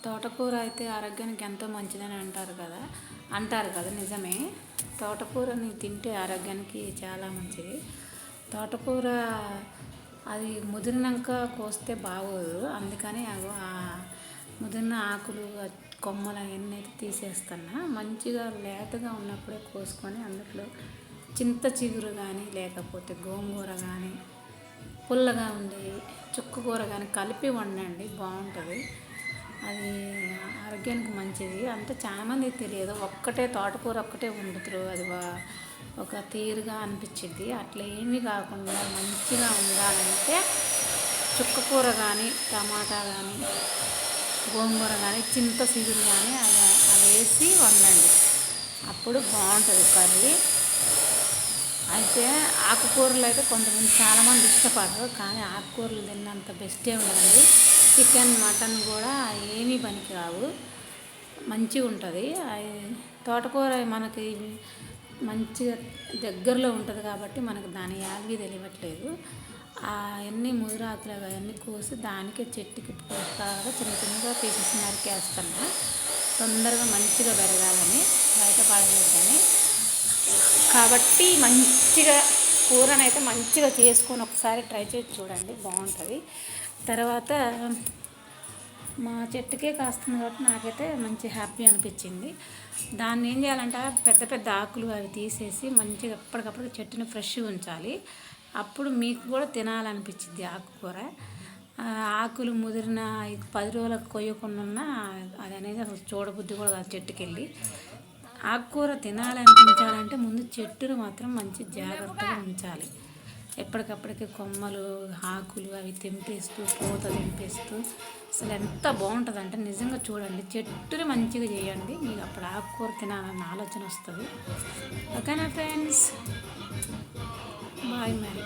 తోటకూర అయితే ఆరోగ్యానికి ఎంతో మంచిదని అంటారు కదా నిజమే. తోటకూరని తింటే ఆరోగ్యానికి చాలా మంచిది. తోటకూర అది ముదిరినాక కోస్తే బాగోదు, అందుకని ఆ ముదిరిన ఆకులు కొమ్మలు అవన్నీ అయితే తీసేస్తున్నా. మంచిగా లేతగా ఉన్నప్పుడే కోసుకొని అందులో చింత చిగురు కానీ లేకపోతే గోంగూర కానీ పుల్లగా ఉండే చుక్కకూర కానీ కలిపి వండండి, బాగుంటుంది. అది ఆరోగ్యానికి మంచిది. అంటే చాలామంది తెలియదు, తోటకూర ఒక్కటే వండుతారు, అది ఒక తీరుగా అనిపించింది. అట్లా ఏమీ కాకుండా మంచిగా ఉండాలంటే చుక్కకూర కానీ టమాటా కానీ గోంగూర కానీ చింత చిగురు కానీ అది వేసి వండండి, అప్పుడు బాగుంటుంది కర్రీ. అయితే ఆకుకూరలు అయితే కొంతమంది చాలామంది ఇష్టపడరు, కానీ ఆకుకూరలు తిన్నంత బెస్టే ఉండదండి. చికెన్ మటన్ కూడా ఏమీ పనికిరావు, మంచిగా ఉంటుంది. తోటకూర మనకి మంచిగా దగ్గరలో ఉంటుంది కాబట్టి మనకు దాని యాలవి తెలియట్లేదు. అవన్నీ ముదిరాకులు అవన్నీ కోసి దానికే చెట్టుకి పోస్తాగా చిన్న చిన్నగా పీసెస్ నరికేస్తున్నా, తొందరగా మంచిగా పెరగాలని, బయట పడలేదని. కాబట్టి మంచిగా కూరనైతే మంచిగా చేసుకొని ఒకసారి ట్రై చేసి చూడండి, బాగుంటుంది. తర్వాత మా చెట్టుకే కాస్తుంది కాబట్టి నాకైతే మంచి హ్యాపీ అనిపించింది. దాన్ని ఏం చేయాలంటే పెద్ద పెద్ద ఆకులు అవి తీసేసి మంచిగా ఎప్పటికప్పుడు చెట్టుని ఫ్రెష్గా ఉంచాలి, అప్పుడు మీకు కూడా తినాలనిపించింది ఆకుకూర. ఆకులు ముదిరిన 10 రోజులకు కొయ్యకుండా అది అనేది అసలు చూడబుద్ధి కూడా కాదు చెట్టుకి వెళ్ళి. ఆకుకూర తినాలనిపించాలంటే ముందు చెట్టును మాత్రం మంచి జాగ్రత్తగా ఉంచాలి. ఎప్పటికప్పటికి కొమ్మలు ఆకులు అవి తెంపేస్తూ పూత తెంపేస్తూ అసలు ఎంత బాగుంటుంది అంటే నిజంగా చూడండి, చెట్టుని మంచిగా చేయండి, మీకు అప్పుడు ఆకుకూర తినాలన్న ఆలోచన వస్తుంది. ఓకేనా ఫ్రెండ్స్, బాయ్ మరి.